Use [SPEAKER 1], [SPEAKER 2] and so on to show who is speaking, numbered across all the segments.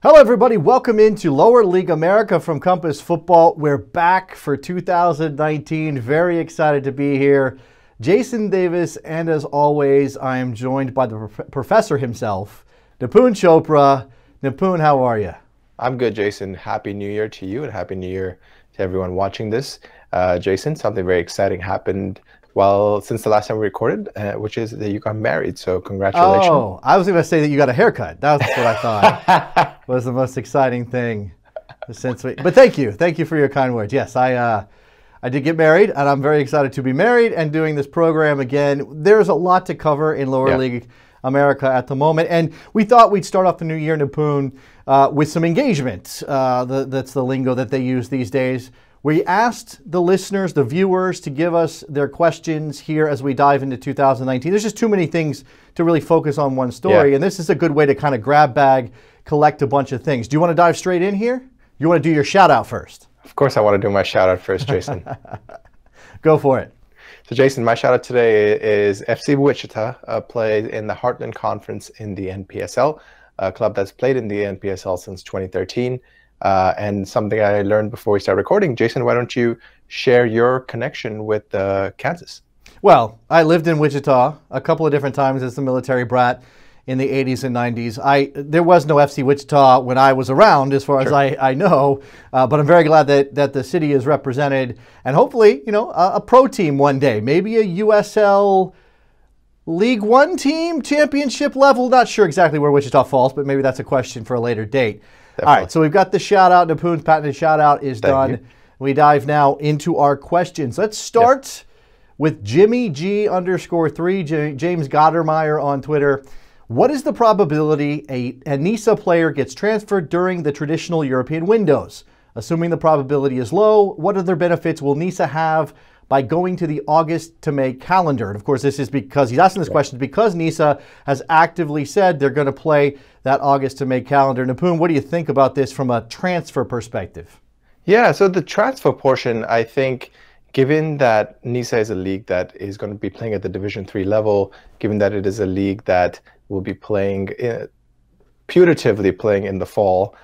[SPEAKER 1] Hello everybody, welcome into Lower League America from Compass Football. We're back for 2019. Very excited to be here. Jason Davis, and as always, I am joined by the professor himself, Nipun Chopra. Nipun, how are you?
[SPEAKER 2] I'm good, Jason. Happy New Year to you and Happy New Year to everyone watching this. Jason, something very exciting happened since the last time we recorded, which is that you got married. So congratulations.
[SPEAKER 1] Oh, I was going to say that you got a haircut. That's what I thought was the most exciting thing since we. But thank you for your kind words. Yes, I did get married, and I'm very excited to be married and doing this program again. There's a lot to cover in Lower League America at the moment, and we thought we'd start off the new year, Nipun, with some engagement. That's the lingo that they use these days. We asked the listeners, the viewers, to give us their questions here as we dive into 2019. There's just too many things to really focus on one story, and this is a good way to kind of grab bag, collect a bunch of things. Do you want to dive straight in here? You want to do your shout out first?
[SPEAKER 2] Of course, I want to do my shout out first, Jason.
[SPEAKER 1] Go for it.
[SPEAKER 2] So, Jason, my shout out today is FC Wichita, played in the Heartland Conference in the NPSL, a club that's played in the NPSL since 2013. And something I learned before we start recording, Jason, why don't you share your connection with Kansas?
[SPEAKER 1] Well, I lived in Wichita a couple of different times as a military brat in the 80s and 90s. There was no FC Wichita when I was around, as far as I know, but I'm very glad that the city is represented, and hopefully, a pro team one day, maybe a USL League One team, championship level. Not sure exactly where Wichita falls, but maybe that's a question for a later date. Definitely. All right, so we've got the shout out. Nipun's patented shout out is done. We dive now into our questions. Let's start with Jimmy G_3, James Gottermeyer on Twitter. What is the probability a NISA player gets transferred during the traditional European windows? Assuming the probability is low, what other benefits will NISA have by going to the August to May calendar? And of course, this is because he's asking this question because NISA has actively said they're going to play that August to May calendar. Nipun, what do you think about this from a transfer perspective?
[SPEAKER 2] Yeah, so the transfer portion, I think, given that NISA is a league that is going to be playing at the Division III level, given that it is a league that will be playing, putatively playing in the fall,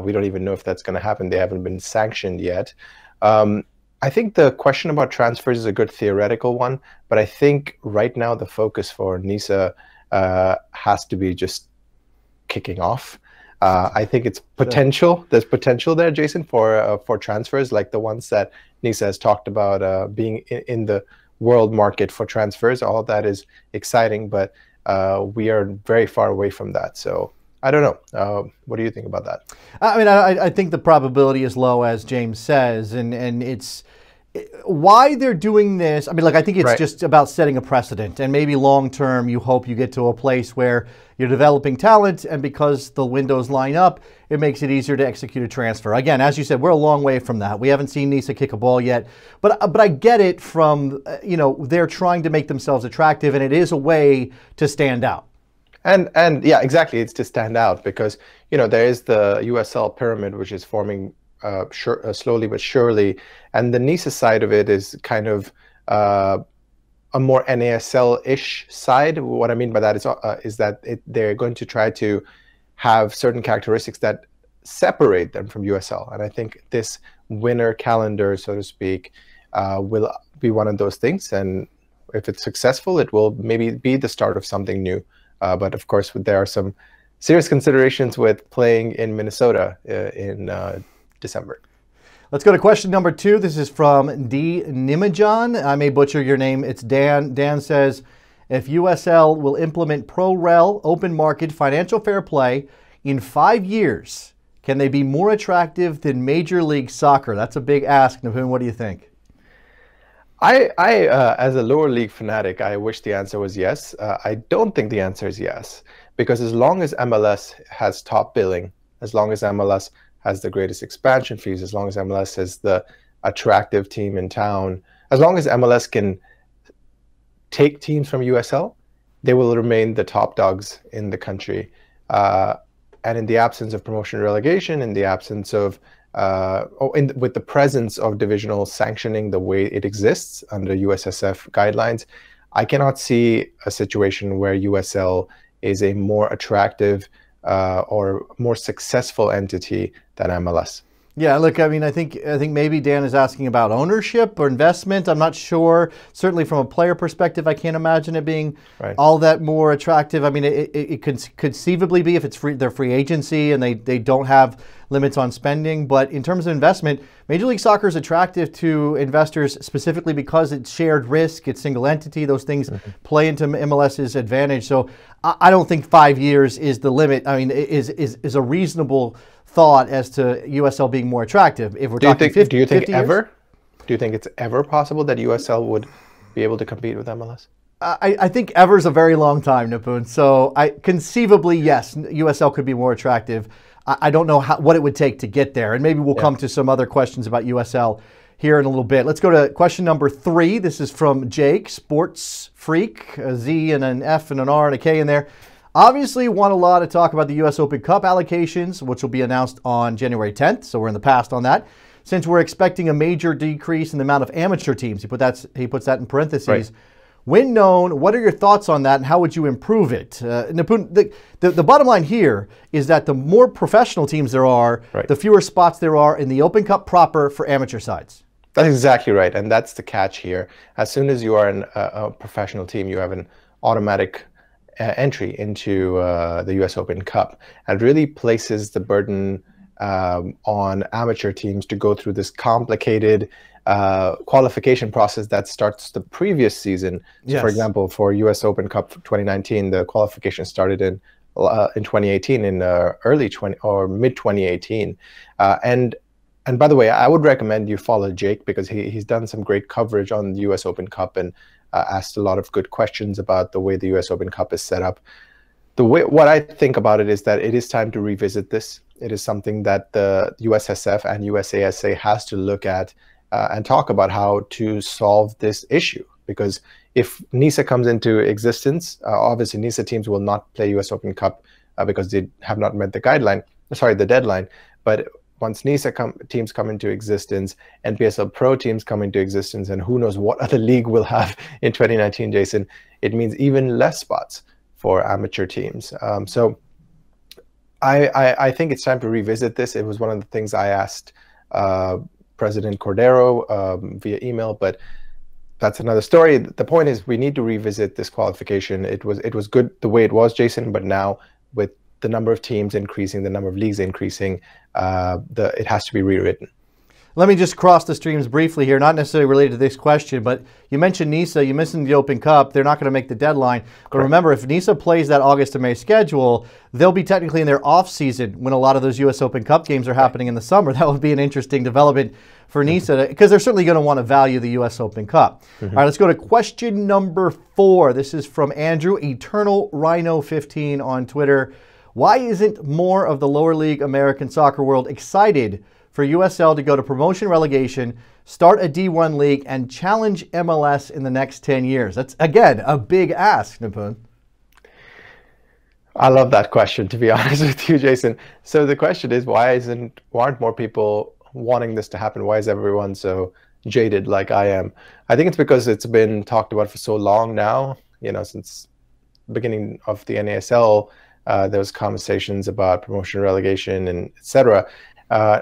[SPEAKER 2] we don't even know if that's going to happen. They haven't been sanctioned yet. I think the question about transfers is a good theoretical one, but I think right now the focus for NISA has to be just kicking off. I think it's potential. There's potential there, Jason, for transfers like the ones that NISA has talked about being in the world market for transfers. All of that is exciting, but we are very far away from that. So I don't know. What do you think about that?
[SPEAKER 1] I mean, I think the probability is low, as James says, and it's why they're doing this. I mean, I think it's just about setting a precedent, and maybe long term, you hope you get to a place where you're developing talent, and because the windows line up, it makes it easier to execute a transfer. Again, as you said, we're a long way from that. We haven't seen NISA kick a ball yet, but I get it from they're trying to make themselves attractive, and it is a way to stand out.
[SPEAKER 2] And yeah, exactly. It's to stand out because, there is the USL pyramid, which is forming slowly but surely. And the NISA side of it is kind of a more NASL-ish side. What I mean by that is that they're going to try to have certain characteristics that separate them from USL. And I think this winter calendar, so to speak, will be one of those things. And if it's successful, it will maybe be the start of something new. But of course, there are some serious considerations with playing in Minnesota in December.
[SPEAKER 1] Let's go to question number 2. This is from D. Nimajan. I may butcher your name. It's Dan. Dan says, if USL will implement pro-rel, open market, financial fair play in 5 years, can they be more attractive than Major League Soccer? That's a big ask, Nipun. What do you think?
[SPEAKER 2] I as a lower league fanatic, I wish the answer was yes. I don't think the answer is yes, because as long as MLS has top billing, as long as MLS has the greatest expansion fees, as long as MLS is the attractive team in town, as long as MLS can take teams from USL, they will remain the top dogs in the country. And in the absence of promotion and relegation, in the absence of with the presence of divisional sanctioning the way it exists under USSF guidelines, I cannot see a situation where USL is a more attractive or more successful entity than MLS.
[SPEAKER 1] Yeah, look, I mean, I think maybe Dan is asking about ownership or investment. I'm not sure. Certainly from a player perspective, I can't imagine it being all that more attractive. I mean, it could conceivably be if it's their free agency and they don't have limits on spending. But in terms of investment, Major League Soccer is attractive to investors specifically because it's shared risk, it's single entity. Those things play into MLS's advantage. So I don't think 5 years is the limit. I mean, is a reasonable thought as to USL being more attractive. If we're talking 50
[SPEAKER 2] do you think
[SPEAKER 1] 50
[SPEAKER 2] ever?
[SPEAKER 1] Years?
[SPEAKER 2] Do you think it's ever possible that USL would be able to compete with MLS?
[SPEAKER 1] I think ever's a very long time, Nipun. So conceivably, yes, USL could be more attractive. I don't know what it would take to get there. And maybe we'll come to some other questions about USL here in a little bit. Let's go to question number 3. This is from Jake, Sports Freak, a Z and an F and an R and a K in there. Obviously, want a lot to talk about the U.S. Open Cup allocations, which will be announced on January 10th. So we're in the past on that. Since we're expecting a major decrease in the amount of amateur teams, he puts that in parentheses.
[SPEAKER 2] Right.
[SPEAKER 1] When known, what are your thoughts on that, and how would you improve it? Nipun, the bottom line here is that the more professional teams there are, the fewer spots there are in the Open Cup proper for amateur sides.
[SPEAKER 2] That's exactly right, and that's the catch here. As soon as you are a professional team, you have an automatic entry into the U.S. Open Cup, and really places the burden on amateur teams to go through this complicated qualification process that starts the previous season. So for example, for U.S. Open Cup 2019, the qualification started in 2018, in early 20 or mid 2018, and by the way, I would recommend you follow Jake because he's done some great coverage on the U.S. Open Cup and asked a lot of good questions about the way the U.S. Open Cup is set up. What I think about it is that it is time to revisit this. It is something that the USSF and USASA has to look at and talk about how to solve this issue. Because if NISA comes into existence, obviously NISA teams will not play U.S. Open Cup because they have not met the deadline. But once NISA teams come into existence, NPSL Pro teams come into existence, and who knows what other league we'll have in 2019, Jason, it means even less spots for amateur teams. So I think it's time to revisit this. It was one of the things I asked President Cordero via email, but that's another story. The point is we need to revisit this qualification. It was good the way it was, Jason, but now with the number of teams increasing, the number of leagues increasing, it has to be rewritten.
[SPEAKER 1] Let me just cross the streams briefly here, not necessarily related to this question, but you mentioned NISA, you mentioned the Open Cup. They're not going to make the deadline. But remember, if NISA plays that August to May schedule, they'll be technically in their off season when a lot of those U.S. Open Cup games are happening in the summer. That would be an interesting development for NISA because they're certainly going to want to value the U.S. Open Cup. All right, let's go to question number 4. This is from Andrew, Eternal Rhino 15 on Twitter. Why isn't more of the lower league American soccer world excited for USL to go to promotion relegation, start a D1 league, and challenge MLS in the next 10 years? That's, again, a big ask, Nipun.
[SPEAKER 2] I love that question, to be honest with you, Jason. So the question is, why aren't more people wanting this to happen? Why is everyone so jaded like I am? I think it's because it's been talked about for so long now, since the beginning of the NASL. There was conversations about promotion, relegation, and etc.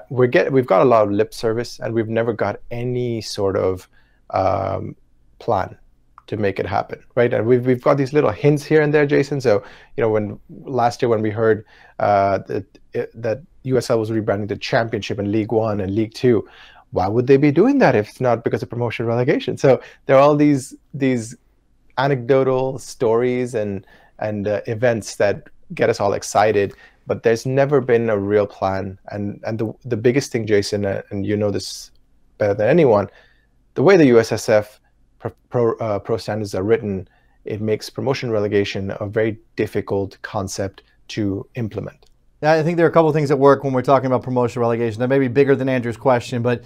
[SPEAKER 2] We've got a lot of lip service, and we've never got any sort of plan to make it happen, right? And we've got these little hints here and there, Jason. So when last year when we heard that USL was rebranding the Championship and League One and League Two, why would they be doing that if it's not because of promotion, relegation? So there are all these anecdotal stories and events that get us all excited, but there's never been a real plan. And the biggest thing, Jason, and you know this better than anyone, the way the USSF pro standards are written, it makes promotion relegation a very difficult concept to implement. Yeah,
[SPEAKER 1] I think there are a couple of things that work when we're talking about promotion relegation. That may be bigger than Andrew's question, but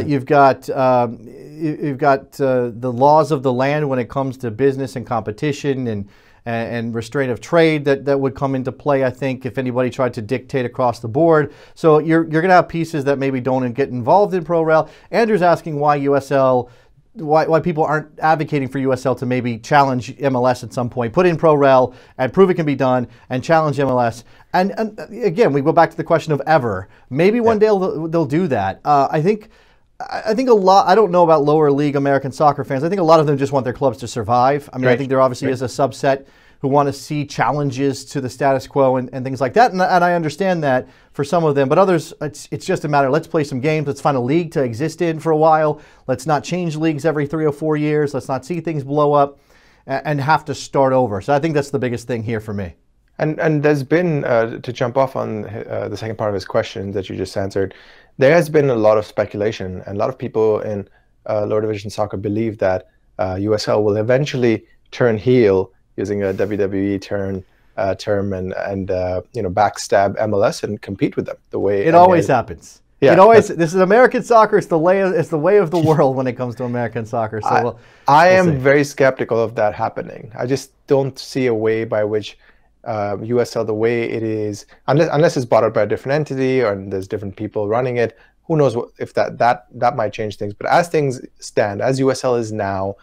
[SPEAKER 1] you've got the laws of the land when it comes to business and competition and restraint of trade that would come into play, I think, if anybody tried to dictate across the board. So you're going to have pieces that maybe don't get involved in pro rel. Andrew's asking why USL why people aren't advocating for USL to maybe challenge MLS at some point, put in pro-rel and prove it can be done, and challenge MLS. And again, we go back to the question of ever. Maybe one day they'll do that. I think a lot. I don't know about lower league American soccer fans. I think a lot of them just want their clubs to survive. I mean, I think there obviously is a subset who want to see challenges to the status quo and things like that. And I understand that for some of them, but others, it's just a matter, let's play some games, let's find a league to exist in for a while. Let's not change leagues every 3 or 4 years. Let's not see things blow up and have to start over. So I think that's the biggest thing here for me.
[SPEAKER 2] And there's been, to jump off on the second part of his question that you just answered, there has been a lot of speculation, and a lot of people in lower division soccer believe that USL will eventually turn heel, using a WWE term, and backstab MLS and compete with them the way
[SPEAKER 1] it always happens. Yeah, it always. This is American soccer. It's the way of the world when it comes to American soccer. So
[SPEAKER 2] I am very skeptical of that happening. I just don't see a way by which USL, the way it is, unless it's bought out by a different entity or there's different people running it. Who knows if that might change things? But as things stand, as USL is now,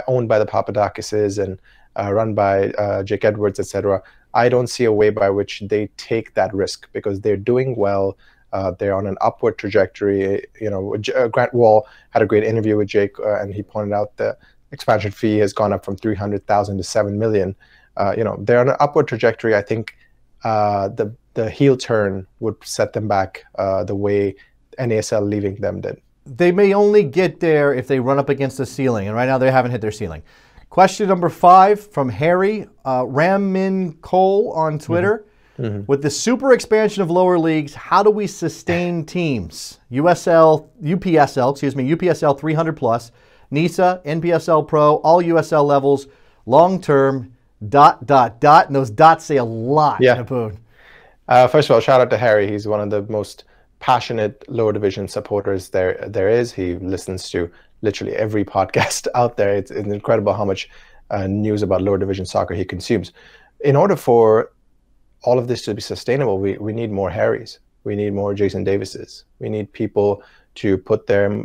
[SPEAKER 2] owned by the Papadakises and run by Jake Edwards, etc., I don't see a way by which they take that risk, because they're doing well. They're on an upward trajectory. Grant Wall had a great interview with Jake, and he pointed out the expansion fee has gone up from 300,000 to 7 million. They're on an upward trajectory. I think the heel turn would set them back the way NASL leaving them did.
[SPEAKER 1] They may only get there if they run up against the ceiling, and right now they haven't hit their ceiling. Question number 5 from Harry Rammin Cole on Twitter. With the super expansion of lower leagues, how do we sustain teams? UPSL 300 plus, NISA, NPSL Pro, all USL levels, long term, ... And those dots say a lot.
[SPEAKER 2] Yeah. First of all, shout out to Harry. He's one of the most passionate lower division supporters there is. He listens to literally every podcast out there. It's incredible how much news about lower division soccer he consumes. In order for all of this to be sustainable, we need more Harrys. We need more Jason Davises. We need people to put their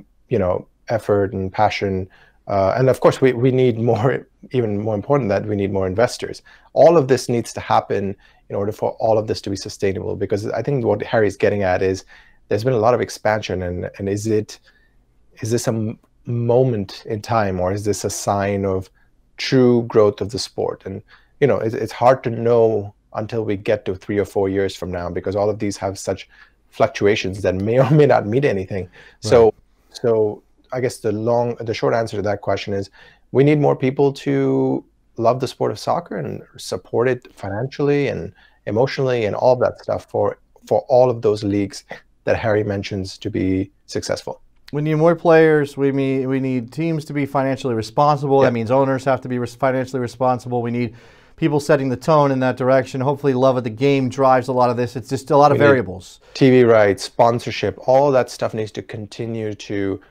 [SPEAKER 2] effort and passion. And of course, we need more, even more important than that, we need more investors. All of this needs to happen in order for all of this to be sustainable, because I think what Harry's getting at is there's been a lot of expansion, and is this a moment in time, or is this a sign of true growth of the sport? And it's hard to know until we get to 3 or 4 years from now, because all of these have such fluctuations that may or may not mean anything. Right. So I guess the short answer to that question is we need more people to love the sport of soccer and support it financially and emotionally and all of that stuff for all of those leagues that Harry mentions to be successful.
[SPEAKER 1] We need more players. We need teams to be financially responsible. That means owners have to be financially responsible. We need people setting the tone in that direction. Hopefully love of the game drives a lot of this. It's just a lot of variables.
[SPEAKER 2] TV rights, sponsorship, all that stuff needs to continue to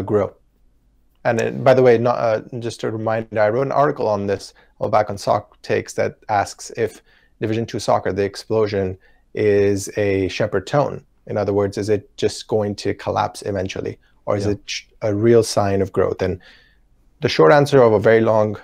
[SPEAKER 2] grow. And by the way, just a reminder, I wrote an article on this back on Sock Takes that asks if Division II soccer, the explosion, is a shepherd tone. In other words, is it just going to collapse eventually, or is it a real sign of growth? And the short answer of a very long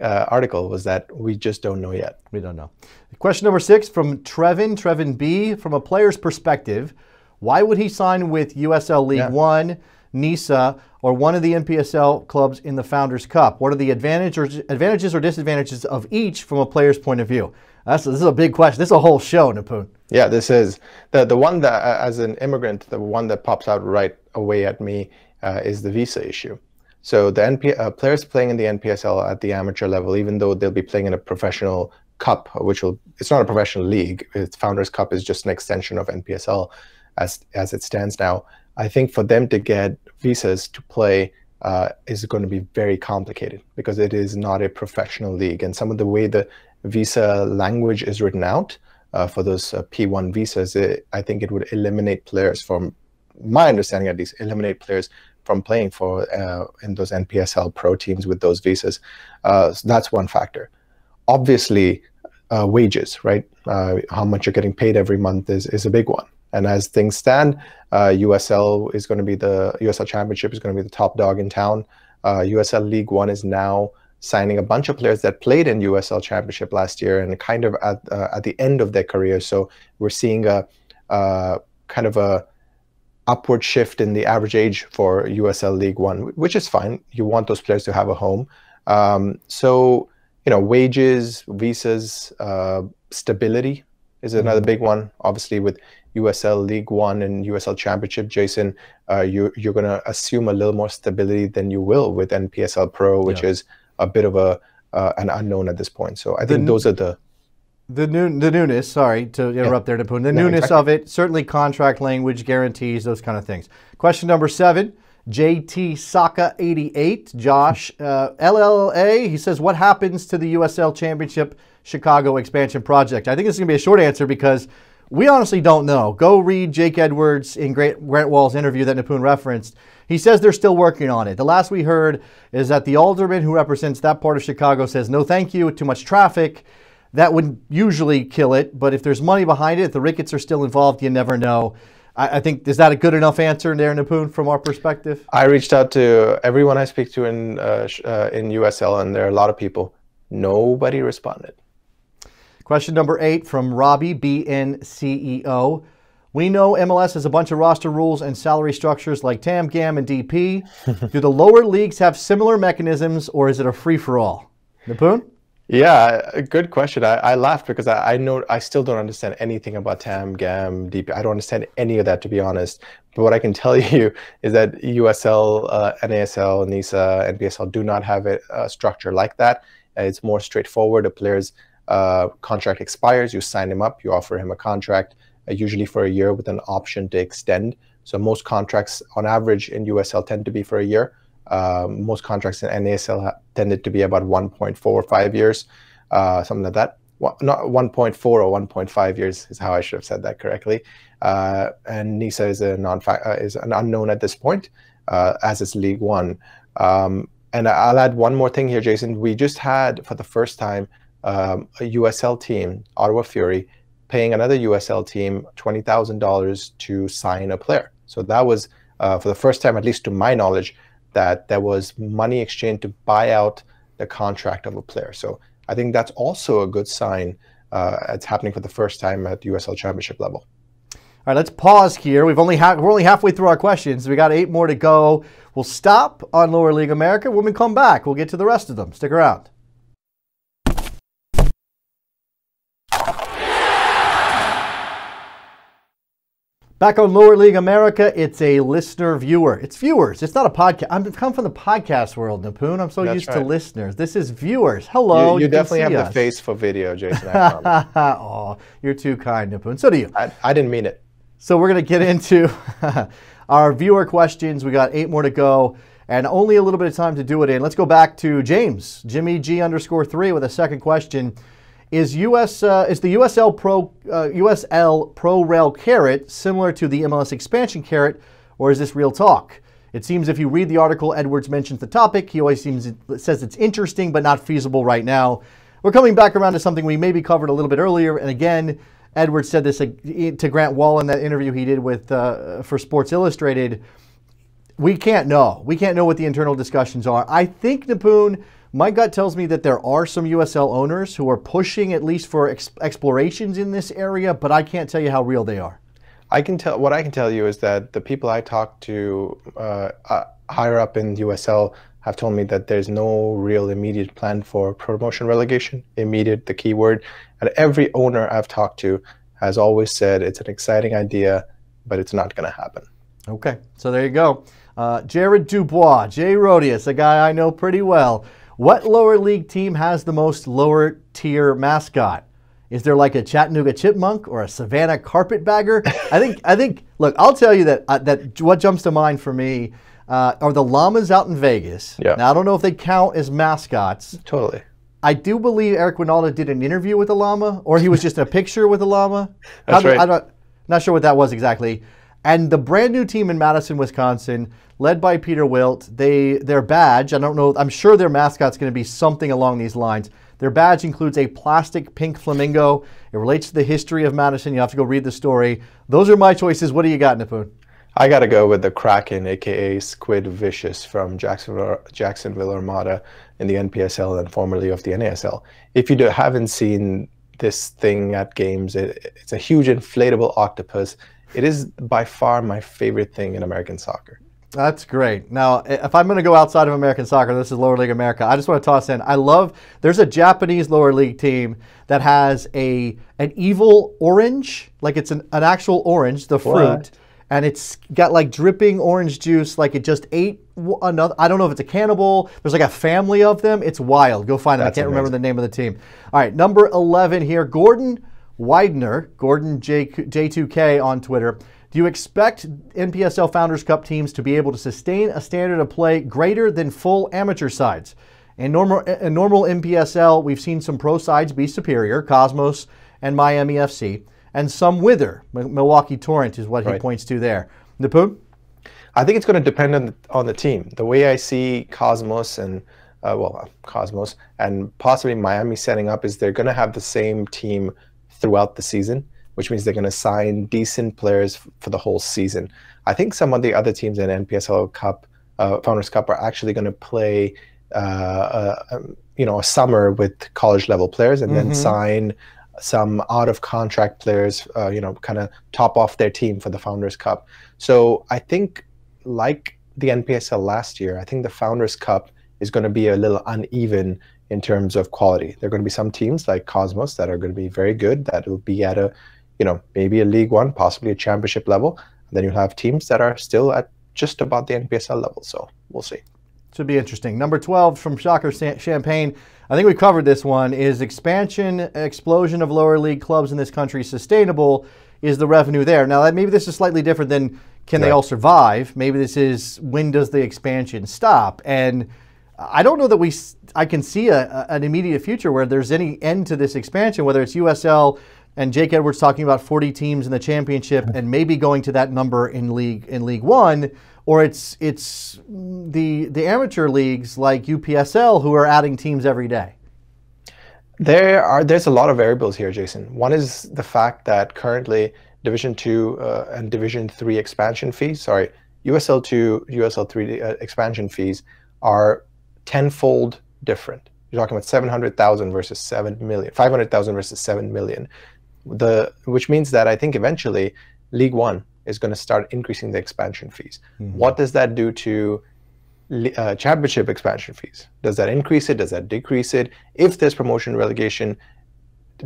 [SPEAKER 2] article was that we just don't know yet.
[SPEAKER 1] We don't know. Question number 6 from Trevin B. From a player's perspective, why would he sign with USL League One, NISA, or one of the NPSL clubs in the Founders Cup? What are the advantages or disadvantages of each from a player's point of view? This is a big question. This is a whole show, Nipun.
[SPEAKER 2] Yeah, this is. The one that, as an immigrant, the one that pops out right away at me is the visa issue. So the players playing in the NPSL at the amateur level, even though they'll be playing in a professional cup, it's not a professional league. It's Founders Cup is just an extension of NPSL as it stands now. I think for them to get visas to play is going to be very complicated, because it is not a professional league. And some of the way the visa language is written out for those P1 visas, I think it would eliminate players, from my understanding at least, from playing for in those NPSL pro teams with those visas. So that's one factor. Obviously, wages, right? How much you're getting paid every month is a big one. And as things stand, USL Championship is going to be the top dog in town. USL League One is now signing a bunch of players that played in USL Championship last year and kind of at the end of their career. So we're seeing a kind of a upward shift in the average age for USL League One, which is fine. You want those players to have a home. So, you know, wages, visas, stability is another big one. Obviously, with USL League One and USL Championship, Jason, you're going to assume a little more stability than you will with NPSL Pro, which is a bit of an unknown at this point. So I think those are the
[SPEAKER 1] newness. Sorry to interrupt there, Nipun. The newness of it, certainly contract language, guarantees, those kind of things. Question number 7. JT Saka 88, Josh LLA. He says, what happens to the USL Championship Chicago expansion project? I think this is going to be a short answer because we honestly don't know. Go read Jake Edwards in Grant Wall's interview that Nipun referenced. He says they're still working on it. The last we heard is that the alderman who represents that part of Chicago says, no thank you, too much traffic. That would usually kill it, but if there's money behind it, if the Ricketts are still involved, you never know. I think, is that a good enough answer there, Nipun, from our perspective?
[SPEAKER 2] I reached out to everyone I speak to in USL, and there are a lot of people. Nobody responded.
[SPEAKER 1] Question number 8 from Robbie, BNCEO. We know MLS has a bunch of roster rules and salary structures like TAM, GAM, and DP. Do the lower leagues have similar mechanisms, or is it a free-for-all? Nipun?
[SPEAKER 2] Yeah, a good question. I laughed because I know I still don't understand anything about TAM, GAM, DP. I don't understand any of that, to be honest. But what I can tell you is that USL, NASL, NISA, NPSL do not have a structure like that. It's more straightforward. A player's contract expires, you sign him up, you offer him a contract, usually for a year with an option to extend. So most contracts on average in USL tend to be for a year. Most contracts in NASL tended to be about 1.4 or 5 years, something like that. Not 1.4 or 1.5 years is how I should have said that correctly. And NISA is an unknown at this point, as is League One. And I'll add one more thing here, Jason. We just had, for the first time, a USL team, Ottawa Fury, paying another USL team $20,000 to sign a player. So that was, for the first time, at least to my knowledge, that there was money exchanged to buy out the contract of a player. So I think that's also a good sign. It's happening for the first time at USL Championship level.
[SPEAKER 1] All right, let's pause here. We're only halfway through our questions. We got 8 more to go. We'll stop on Lower League America. When we come back, we'll get to the rest of them. Stick around. Back on Lower League America, it's a listener-viewer. It's viewers. It's not a podcast. I'm come from the podcast world, Nipun. I'm so used to listeners. This is viewers. Hello.
[SPEAKER 2] You definitely have the face for video, Jason. I promise.
[SPEAKER 1] Oh, you're too kind, Nipun. So do you.
[SPEAKER 2] I didn't mean it.
[SPEAKER 1] So we're going to get into our viewer questions. We got 8 more to go, and only a little bit of time to do it in. Let's go back to James, Jimmy G_3 with a second question. Is the USL Pro Rail carrot similar to the MLS expansion carrot, or is this real talk? It seems if you read the article, Edwards mentions the topic. He always says it's interesting but not feasible right now. We're coming back around to something we maybe covered a little bit earlier, and again, Edwards said this to Grant Wall in that interview he did with for Sports Illustrated. We can't know. We can't know what the internal discussions are. I think, Nipun, my gut tells me that there are some USL owners who are pushing at least for explorations in this area, but I can't tell you how real they are.
[SPEAKER 2] What I can tell you is that the people I talked to higher up in USL have told me that there's no real immediate plan for promotion relegation. Immediate, the key word. And every owner I've talked to has always said it's an exciting idea, but it's not going to happen.
[SPEAKER 1] Okay, so there you go. Jared Dubois, Jay Rodius, a guy I know pretty well. What lower league team has the most lower tier mascot? Is there like a Chattanooga Chipmunk or a Savannah Carpetbagger? I think. Look, I'll tell you that what jumps to mind for me are the llamas out in Vegas.
[SPEAKER 2] Yeah.
[SPEAKER 1] Now I don't know if they count as mascots.
[SPEAKER 2] Totally.
[SPEAKER 1] I do believe Eric Winalda did an interview with a llama, or he was just in a picture with a llama.
[SPEAKER 2] That's right.
[SPEAKER 1] I'm not sure what that was exactly. And the brand new team in Madison, Wisconsin, led by Peter Wilt, their badge, I don't know, I'm sure their mascot's going to be something along these lines. Their badge includes a plastic pink flamingo. It relates to the history of Madison. You have to go read the story. Those are my choices. What do you got, Nipun?
[SPEAKER 2] I got to go with the Kraken, aka Squid Vicious from Jacksonville Armada in the NPSL and formerly of the NASL. If you haven't seen this thing at games, it's a huge inflatable octopus. It is by far my favorite thing in American soccer.
[SPEAKER 1] That's great. Now, if I'm going to go outside of American soccer, this is Lower League America. I just want to toss in. There's a Japanese lower league team that has an evil orange, like it's an actual orange, the fruit,
[SPEAKER 2] What?
[SPEAKER 1] and it's got like dripping orange juice, like it just ate another. I don't know if it's a cannibal. There's like a family of them. It's wild. Go find them. I can't remember the name of the team. All right, number 11 here, Gordon Widener, Gordon J2K on Twitter. Do you expect NPSL Founders Cup teams to be able to sustain a standard of play greater than full amateur sides? In normal NPSL, we've seen some pro sides be superior, Cosmos and Miami FC, and some wither. Milwaukee Torrent is what he points to there. Nipun?
[SPEAKER 2] I think it's going to depend on the team. The way I see Cosmos and Cosmos and possibly Miami setting up is they're going to have the same team throughout the season, which means they're going to sign decent players for the whole season. I think some of the other teams in NPSL Cup, Founders Cup, are actually going to play, a summer with college level players and then sign some out of contract players, kind of top off their team for the Founders Cup. So I think, like the NPSL last year, I think the Founders Cup is going to be a little uneven in terms of quality. There are going to be some teams like Cosmos that are going to be very good, that will be at a, maybe a League One, possibly a championship level. And then you'll have teams that are still at just about the NPSL level. So we'll see.
[SPEAKER 1] Should be interesting. Number 12 from Shocker Champagne. I think we covered this one. Is explosion of lower league clubs in this country sustainable? Is the revenue there? Now, maybe this is slightly different than can they all survive? Maybe this is when does the expansion stop? And I don't know that I can see an immediate future where there's any end to this expansion, whether it's USL and Jake Edwards talking about 40 teams in the championship and maybe going to that number in League One, or it's the amateur leagues like UPSL who are adding teams every day.
[SPEAKER 2] There's a lot of variables here, Jason. One is the fact that currently Division 2 and Division 3 expansion fees, USL 2, USL 3 expansion fees are tenfold different. You're talking about 700,000 versus 7 million, 500,000 versus 7 million. Which means that I think eventually League One is going to start increasing the expansion fees. What does that do to championship expansion fees? Does that increase it? Does that decrease it? If there's promotion relegation,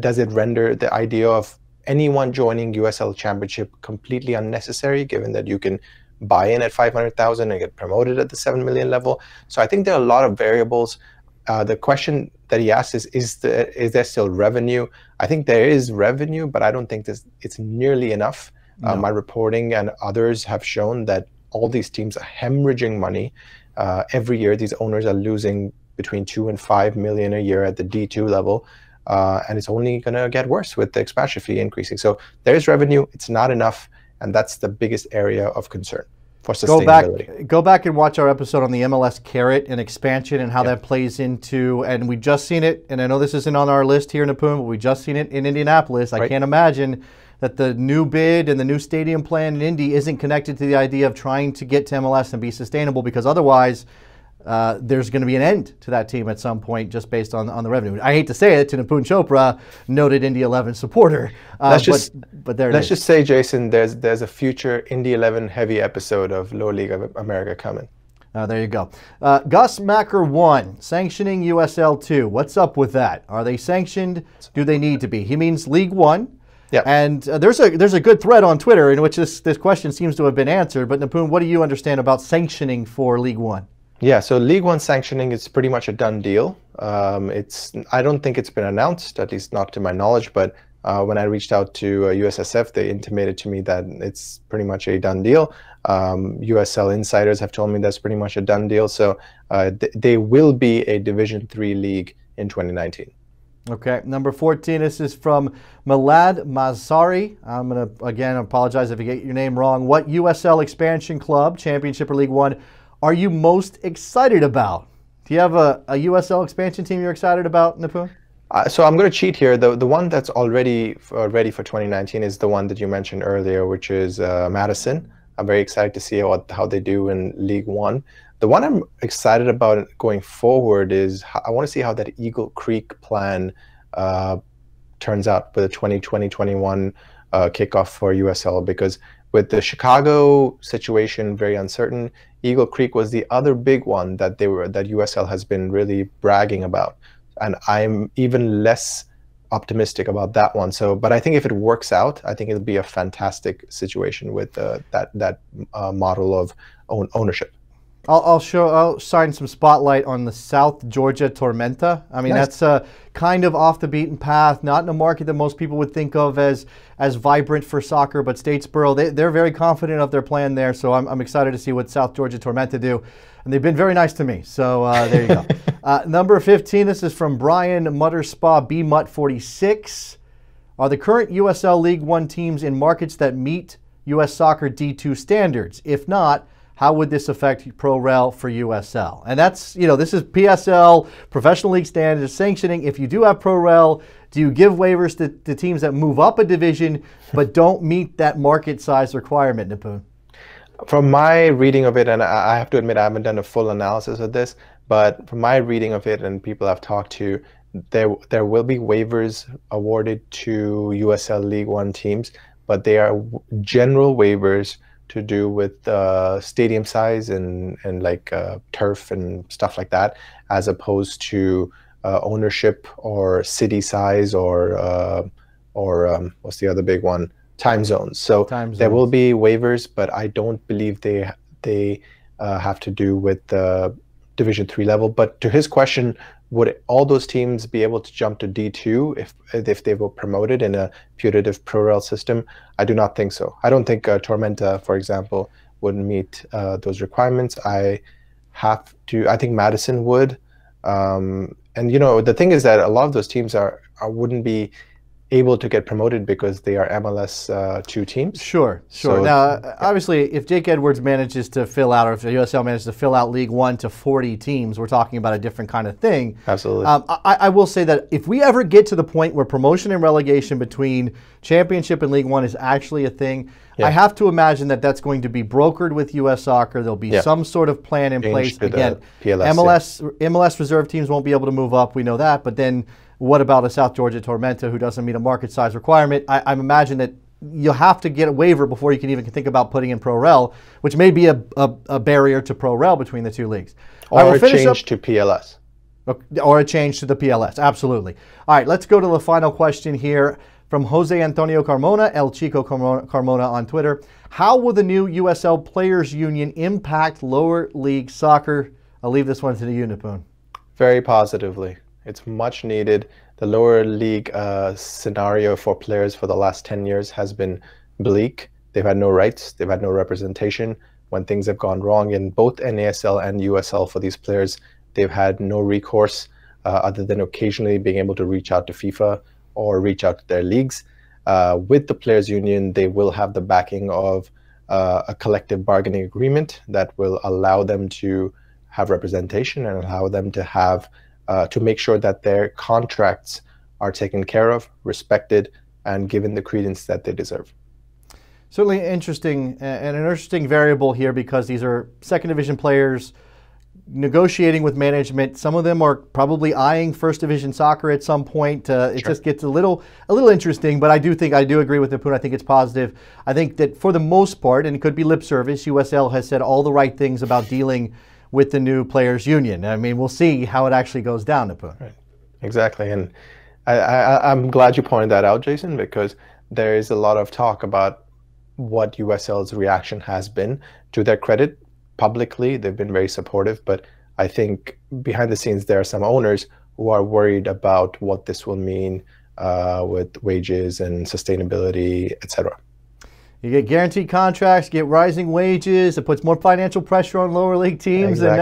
[SPEAKER 2] does it render the idea of anyone joining USL Championship completely unnecessary, given that you can buy in at 500,000 and get promoted at the 7 million level? So I think there are a lot of variables. The question that he asked is there still revenue? I think there is revenue, but I don't think it's nearly enough. No. My reporting and others have shown that all these teams are hemorrhaging money. Every year, these owners are losing between 2 and 5 million a year at the D2 level. And it's only going to get worse with the expansion fee increasing. So there's revenue. It's not enough. And that's the biggest area of concern for sustainability.
[SPEAKER 1] Go back and watch our episode on the MLS carrot and expansion and how that plays into, and we just seen it, and I know this isn't on our list here in Nipun, but we just seen it in Indianapolis. I can't imagine that the new bid and the new stadium plan in Indy isn't connected to the idea of trying to get to MLS and be sustainable, because otherwise there's going to be an end to that team at some point just based on the revenue. I hate to say it to Nipun Chopra, noted Indy 11 supporter, but there it is.
[SPEAKER 2] Let's just say, Jason, there's a future Indy 11 heavy episode of Lower League of America coming.
[SPEAKER 1] There you go. Gus Macker 1, sanctioning USL 2. What's up with that? Are they sanctioned? Do they need to be? He means League 1.
[SPEAKER 2] Yeah.
[SPEAKER 1] And there's a good thread on Twitter in which this question seems to have been answered. But Nipun, what do you understand about sanctioning for League 1?
[SPEAKER 2] Yeah, so League One sanctioning is pretty much a done deal. I don't think it's been announced, at least not to my knowledge, but when I reached out to USSF, they intimated to me that it's pretty much a done deal. USL insiders have told me that's pretty much a done deal. So they will be a Division 3 league in 2019.
[SPEAKER 1] Okay, number 14, this is from Milad Mazari. I'm going to, again, apologize if I get your name wrong. What USL expansion club, Championship or League One, are you most excited about? Do you have a USL expansion team you're excited about, Nipun?
[SPEAKER 2] So I'm going to cheat here. The one that's already ready for 2019 is the one that you mentioned earlier, which is Madison. I'm very excited to see how they do in League One. The one I'm excited about going forward is I want to see how that Eagle Creek plan turns out with the 2020-21 kickoff for USL, because with the Chicago situation very uncertain, Eagle Creek was the other big one that USL has been really bragging about, and I'm even less optimistic about that one. So, but I think if it works out, I think it'll be a fantastic situation with that model of ownership.
[SPEAKER 1] I'll shine some spotlight on the South Georgia Tormenta. I mean,
[SPEAKER 2] Nice.
[SPEAKER 1] that's kind of off the beaten path, not in a market that most people would think of as vibrant for soccer, but Statesboro, they're very confident of their plan there. So I'm excited to see what South Georgia Tormenta do. And they've been very nice to me. So there you go. Number 15, this is from Brian Mutterspa, BMut46. Are the current USL League One teams in markets that meet US Soccer D2 standards? If not, how would this affect Pro-Rel for USL? And that's, this is PSL, Professional League Standards, sanctioning. If you do have Pro-Rel, do you give waivers to teams that move up a division but don't meet that market size requirement, Nipun?
[SPEAKER 2] From my reading of it, and I have to admit I haven't done a full analysis of this, but from my reading of it and people I've talked to, there will be waivers awarded to USL League One teams, but they are general waivers to do with stadium size and like turf and stuff like that, as opposed to ownership or city size or what's the other big one? Time zones. So there will be waivers, but I don't believe they have to do with the Division 3 level. But to his question, would all those teams be able to jump to D2 if they were promoted in a putative Pro-Rel system? I do not think so. I don't think Tormenta, for example, would meet those requirements. I think Madison would. And the thing is that a lot of those teams wouldn't be able to get promoted because they are MLS 2 teams.
[SPEAKER 1] Sure. So, now, obviously, if Jake Edwards manages to fill out, or if the USL manages to fill out League One to 40 teams, we're talking about a different kind of thing.
[SPEAKER 2] Absolutely.
[SPEAKER 1] I will say that if we ever get to the point where promotion and relegation between Championship and League One is actually a thing, I have to imagine that that's going to be brokered with US Soccer. There'll be some sort of plan in place. Again, MLS reserve teams won't be able to move up. We know that. But then what about a South Georgia Tormenta who doesn't meet a market size requirement? I imagine that you'll have to get a waiver before you can even think about putting in Pro-Rel, which may be a barrier to Pro-Rel between the two leagues.
[SPEAKER 2] Or a change to PLS.
[SPEAKER 1] Or a change to the PLS, absolutely. All right, let's go to the final question here from Jose Antonio Carmona, El Chico Carmona on Twitter. How will the new USL Players Union impact lower league soccer? I'll leave this one to you, Nipun.
[SPEAKER 2] Very positively. It's much needed. The lower league scenario for players for the last 10 years has been bleak. They've had no rights. They've had no representation. When things have gone wrong in both NASL and USL for these players, they've had no recourse other than occasionally being able to reach out to FIFA or reach out to their leagues. With the Players Union, they will have the backing of a collective bargaining agreement that will allow them to have representation and allow them to have to make sure that their contracts are taken care of, respected, and given the credence that they deserve.
[SPEAKER 1] Certainly interesting, and an interesting variable here, because these are second division players negotiating with management. Some of them are probably eyeing first division soccer at some point. It just gets a little interesting, but I do agree with Nipun. I think it's positive. I think that for the most part, and it could be lip service, USL has said all the right things about dealing with the new Players Union. I mean, we'll see how it actually goes down, Nipun.
[SPEAKER 2] Right. Exactly, and I'm glad you pointed that out, Jason, because there is a lot of talk about what USL's reaction has been. To their credit, publicly, they've been very supportive, but I think behind the scenes, there are some owners who are worried about what this will mean with wages and sustainability, etc.
[SPEAKER 1] You get guaranteed contracts, get rising wages. It puts more financial pressure on lower league teams. Exactly. And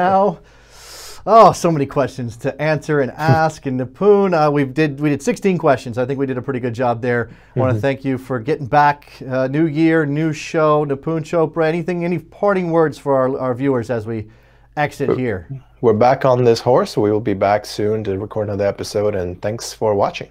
[SPEAKER 1] now, so many questions to answer and ask. And Nipun, we did 16 questions. I think we did a pretty good job there. I want to thank you for getting back. New year, new show. Nipun Chopra, any parting words for our viewers as we exit here?
[SPEAKER 2] We're back on this horse. We will be back soon to record another episode. And thanks for watching.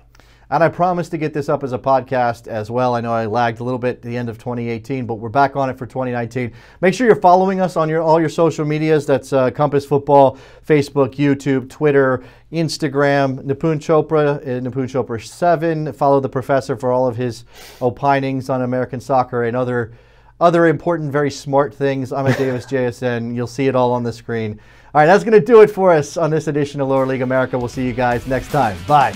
[SPEAKER 1] And I promise to get this up as a podcast as well. I know I lagged a little bit at the end of 2018, but we're back on it for 2019. Make sure you're following us on all your social medias. That's Compass Football, Facebook, YouTube, Twitter, Instagram, Nipun Chopra, Nipun Chopra 7. Follow the professor for all of his opinings on American soccer and other important, very smart things. I'm at Davis JSN. You'll see it all on the screen. All right, that's going to do it for us on this edition of Lower League America. We'll see you guys next time. Bye.